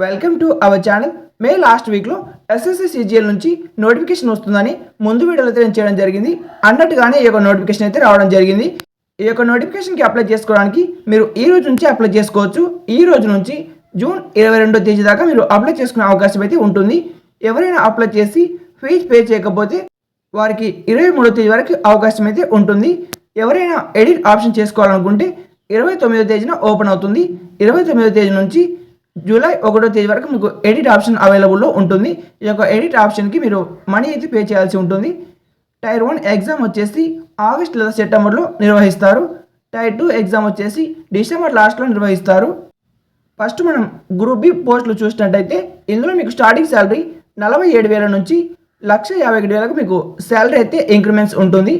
Welcome to our channel. May last వీక్లో SSC CGL నుంచి notification వస్తుందని ముందు వీడియోలో అయితే చేయడం జరిగింది. అన్నట్టుగానే ఈ యొక్క నోటిఫికేషన్ అయితే రావడం జరిగింది. ఈ యొక్క నోటిఫికేషన్కి అప్లై చేసుకోవడానికి మీరు ఈ రోజు నుంచి అప్లై చేసుకోవచ్చు. ఈ రోజు నుంచి జూన్ 22వ తేదీ దాకా మీరు అప్లై చేసుకునే అవకాశం అయితే ఉంటుంది. ఎవరైనా అప్లై చేసి ఫీజు పే చేయకపోతే వారికి 23వ తేదీ వరకు అవకాశం అయితే ఉంటుంది. ఎవరైనా ఎడిట్ ఆప్షన్ చేసుకోవాలనుకుంటే 29వ తేదీన ఓపెన్ అవుతుంది. 29వ తేదీ నుంచి జూలై 1వ తేదీ వరకు మీకు ఎడిట్ ఆప్షన్ అవైలబుల్లో ఉంటుంది. ఈ యొక్క ఎడిట్ ఆప్షన్కి మీరు మనీ అయితే పే చేయాల్సి ఉంటుంది. టైర్ 1 ఎగ్జామ్ వచ్చేసి ఆగస్ట్ లేదా సెప్టెంబర్లో నిర్వహిస్తారు. టైర్ 2 ఎగ్జామ్ వచ్చేసి డిసెంబర్ లాస్ట్లో నిర్వహిస్తారు. ఫస్ట్ మనం గ్రూప్ బి పోస్టులు చూసినట్టయితే ఇందులో మీకు స్టార్టింగ్ శాలరీ 47,000 నుంచి 1,51,000 మీకు శాలరీ అయితే ఇంక్రిమెంట్స్ ఉంటుంది.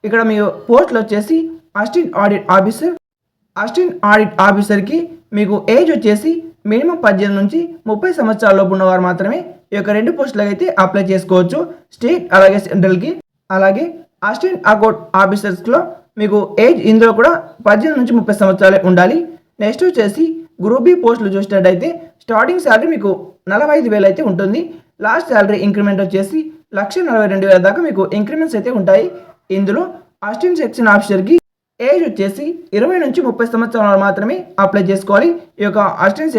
ఇక్కడ మీ పోస్టులు వచ్చేసి అసిస్టెంట్ ఆడిట్ ఆఫీసర్కి మీకు ఏజ్ వచ్చేసి మినిమం 18 నుంచి 30 సంవత్సరాల లోపు ఉన్నవారు మాత్రమే ఈ యొక్క 2 పోస్టులకు అయితే అప్లై చేసుకోవచ్చు. స్టేట్ అలాగే సెంట్రల్కి. అలాగే అసిస్టెంట్ అకౌంట్ ఆఫీసర్స్లో మీకు ఏజ్ ఇందులో కూడా 18 నుంచి 30 సంవత్సరాలే ఉండాలి. నెక్స్ట్ వచ్చేసి గ్రూప్ బి పోస్టులు చూసినట్టయితే స్టార్టింగ్ శాలరీ మీకు 45,000 అయితే ఉంటుంది. లాస్ట్ శాలరీ ఇంక్రిమెంట్ వచ్చేసి 1,42,000 దాకా మీకు ఇంక్రిమెంట్స్ అయితే ఉంటాయి. ఇందులో అసిస్టెంట్ సెక్షన్ ఆఫీసర్కి ఏజ్ వచ్చేసి 20 నుంచి 30 సంవత్సరాలు మాత్రమే అప్లై చేసుకోవాలి. ఈ యొక్క అసిస్టెంట్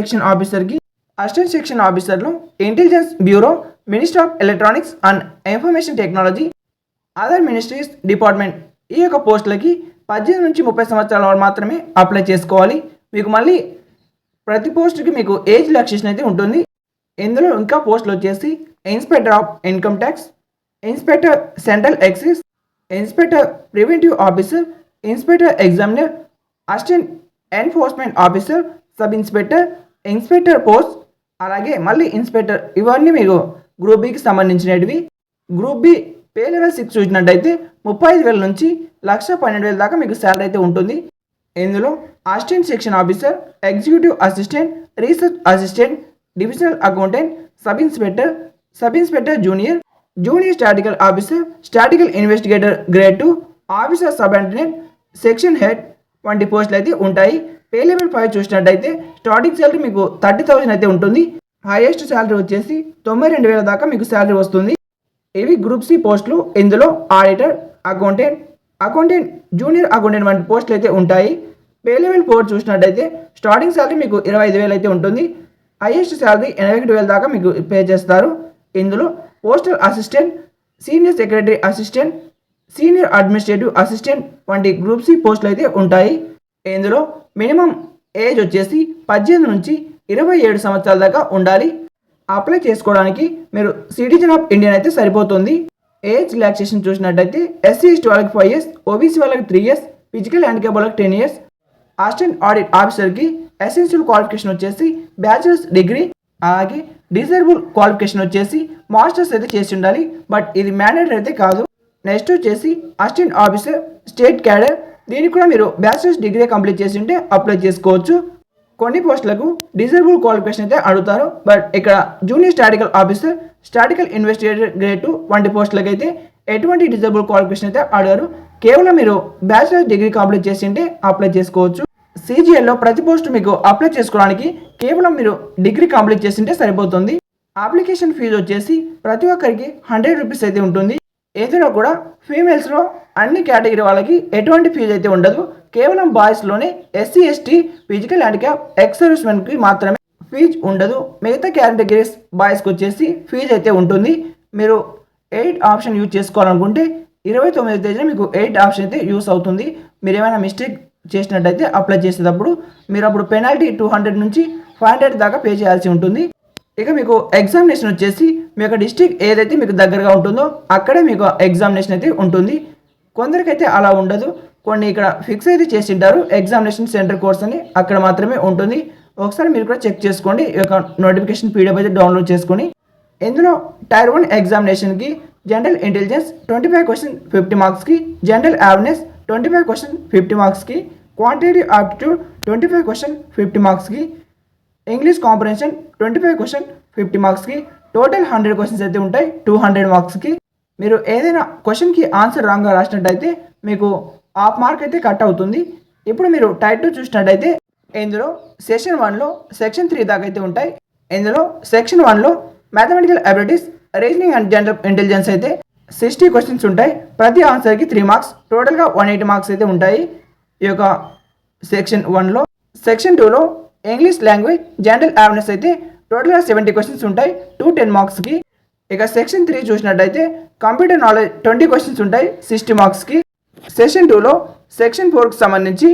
సెక్షన్ ఆఫీసర్లో intelligence bureau, ministry of electronics and information technology, other ministries department ఈ యొక్క పోస్టులకి 18 నుంచి 30 సంవత్సరాల వారు మాత్రమే అప్లై చేసుకోవాలి. మీకు మళ్ళీ ప్రతి పోస్టుకి మీకు ఏజ్ రిలాక్సేషన్ అయితే ఉంటుంది. ఇందులో ఇంకా పోస్టులు వచ్చేసి inspector of income tax, inspector central excise, inspector preventive officer, inspector examiner, assistant enforcement officer, sub inspector post, అలాగే మళ్ళీ ఇన్స్పెక్టర్. ఇవన్నీ మీకు గ్రూప్ బికి సంబంధించినవి. గ్రూప్ బి పే లెవెల్ 6 చూసినట్టయితే 35,000 నుంచి 1,12,000 దాకా మీకు శాలరీ అయితే ఉంటుంది. ఇందులో assistant section officer, executive assistant, research assistant, divisional accountant, sub inspector junior statistical officer, statistical investigator grade 2, officer subordinate, section head వంటి పోస్టులు అయితే ఉంటాయి. పే లెవెల్ 5 చూసినట్టయితే స్టార్టింగ్ శాలరీ మీకు 30,000 అయితే ఉంటుంది. హైయెస్ట్ శాలరీ వచ్చేసి 92,000 దాకా మీకు శాలరీ వస్తుంది. ఇవి గ్రూప్ సి పోస్టులు. ఇందులో ఆడిటర్, అకౌంటెంట్, జూనియర్ అకౌంటెంట్ వంటి పోస్టులు అయితే ఉంటాయి. పే లెవెల్ 4 చూసినట్టయితే స్టార్టింగ్ శాలరీ మీకు 25,000 అయితే ఉంటుంది. హైయెస్ట్ శాలరీ 81,000 దాకా మీకు పే చేస్తారు. ఇందులో postal assistant, senior secretary assistant, senior administrative assistant వంటి గ్రూప్ సి పోస్టులు అయితే ఉంటాయి. ఇందులో మినిమం ఏజ్ వచ్చేసి 18 నుంచి 27 సంవత్సరాల దాకా ఉండాలి. అప్లై చేసుకోవడానికి మీరు సిటిజన్ ఆఫ్ ఇండియన్ అయితే సరిపోతుంది. ఏజ్ రిలాక్సేషన్ చూసినట్టయితే ఎస్సీ ఎస్టీ వాళ్ళకి 5 years, ఓబీసీ వాళ్ళకి 3 years, ఫిజికల్ హ్యాండిక్యాప్ వాళ్ళకి 10 years. అసిస్టెంట్ ఆడిట్ ఆఫీసర్కి ఎసెన్షియల్ క్వాలిఫికేషన్ వచ్చేసి బ్యాచిలర్స్ డిగ్రీ, అలాగే డిజైరబుల్ క్వాలిఫికేషన్ వచ్చేసి మాస్టర్స్ అయితే చేసి ఉండాలి. బట్ ఇది మ్యాండేటరీ అయితే కాదు. నెక్స్ట్ వచ్చేసి అసిస్టెంట్ ఆఫీసర్ స్టేట్ క్యాడర్, దీనికి కూడా మీరు బ్యాచిలర్స్ డిగ్రీ కంప్లీట్ చేసి ఉంటే అప్లై చేసుకోవచ్చు. కొన్ని పోస్టులకు డిజైరబుల్ క్వాలిఫికేషన్ అయితే అడుగుతారు. బట్ ఇక్కడ junior statistical officer, statistical investigator grade 2 వంటి పోస్టులకు అయితే ఎటువంటి డిజైరబుల్ క్వాలిఫికేషన్ అయితే అడగారు. కేవలం మీరు బ్యాచిలర్స్ డిగ్రీ కంప్లీట్ చేసి ఉంటే అప్లై చేసుకోవచ్చు. సిజిఎల్లో ప్రతి పోస్టు మీకు అప్లై చేసుకోవడానికి కేవలం మీరు డిగ్రీ కంప్లీట్ చేసి ఉంటే సరిపోతుంది. అప్లికేషన్ ఫీజు వచ్చేసి ప్రతి ఒక్కరికి 100 రూపీస్ అయితే ఉంటుంది. ఏదైనా కూడా ఫీమేల్స్లో అన్ని కేటగిరీ వాళ్ళకి ఎటువంటి ఫీజు అయితే ఉండదు. కేవలం బాయ్స్లోనే SC ST physical handicap ex సర్వీస్మెన్కి మాత్రమే ఫీజు ఉండదు. మిగతా కేటగిరీస్ బాయ్స్కి వచ్చేసి ఫీజు అయితే ఉంటుంది. మీరు ఎయిట్ ఆప్షన్ యూజ్ చేసుకోవాలనుకుంటే 29వ తేదీన మీకు ఎయిట్ ఆప్షన్ అయితే యూస్ అవుతుంది. మీరు ఏమైనా మిస్టేక్ చేసినట్టయితే అప్లై చేసేటప్పుడు మీరు అప్పుడు పెనాల్టీ 200 నుంచి 500 దాకా పే చేయాల్సి ఉంటుంది. ఇక మీకు ఎగ్జామినేషన్ వచ్చేసి మీ యొక్క డిస్ట్రిక్ట్ ఏదైతే మీకు దగ్గరగా ఉంటుందో అక్కడే మీకు ఎగ్జామినేషన్ అయితే ఉంటుంది. కొందరికైతే అలా ఉండదు. కొన్ని ఇక్కడ ఫిక్స్ అయితే చేసి ఉంటారు ఎగ్జామినేషన్ సెంటర్ కోర్స్ అని, అక్కడ మాత్రమే ఉంటుంది. ఒకసారి మీరు కూడా చెక్ చేసుకోండి. ఈ యొక్క నోటిఫికేషన్ పీడిఎఫ్ అయితే డౌన్లోడ్ చేసుకొని. ఇందులో టైర్ 1 ఎగ్జామినేషన్కి జనరల్ ఇంటెలిజెన్స్ 25 క్వశ్చన్ 50 మార్క్స్కి, జనరల్ అవేర్నెస్ 25 క్వశ్చన్ 50 మార్క్స్కి, క్వాంటిటేటివ్ ఆప్టిట్యూడ్ 25 క్వశ్చన్ 50 మార్క్స్కి, ఇంగ్లీష్ కాంప్రహెన్షన్ 25 క్వశ్చన్ 50 మార్క్స్కి, టోటల్ 100 క్వశ్చన్స్ అయితే ఉంటాయి 200 మార్క్స్కి. మీరు ఏదైనా క్వశ్చన్కి ఆన్సర్ రాంగ్గా రాసినట్టయితే మీకు హాఫ్ మార్క్ అయితే కట్ అవుతుంది. ఇప్పుడు మీరు టైర్ 2 చూసినట్టయితే ఇందులో సెషన్ 1లో సెక్షన్ 3 దాకా అయితే ఉంటాయి. ఇందులో సెక్షన్ 1లో mathematical abilities, reasoning and general intelligence అయితే 60 క్వశ్చన్స్ ఉంటాయి. ప్రతి ఆన్సర్కి 3 మార్క్స్, టోటల్గా 180 మార్క్స్ అయితే ఉంటాయి ఈ యొక్క సెక్షన్ 1లో. సెక్షన్ 2లో ఇంగ్లీష్ లాంగ్వేజ్, జనరల్ అవేర్నెస్ అయితే టోటల్గా 70 క్వశ్చన్స్ ఉంటాయి 10 మార్క్స్కి. ఇక సెక్షన్ 3 చూసినట్టయితే కంప్యూటర్ నాలెడ్జ్ 20 క్వశ్చన్స్ ఉంటాయి 60 మార్క్స్కి. సెక్షన్ 2లో సెక్షన్ 4కి సంబంధించి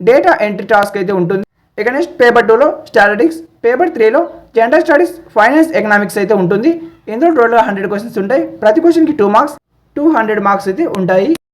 డేటా ఎంట్రీ టాస్క్ అయితే ఉంటుంది. ఇక నెక్స్ట్ పేపర్ 2లో స్టాటిస్టిక్స్, పేపర్ 3లో జనరల్ స్టడీస్, ఫైనాన్స్, ఎకనామిక్స్ అయితే ఉంటుంది. ఇందులో టోటల్గా 100 క్వశ్చన్స్ ఉంటాయి. ప్రతి క్వశ్చన్కి 2 మార్క్స్, 200 మార్క్స్ అయితే ఉంటాయి.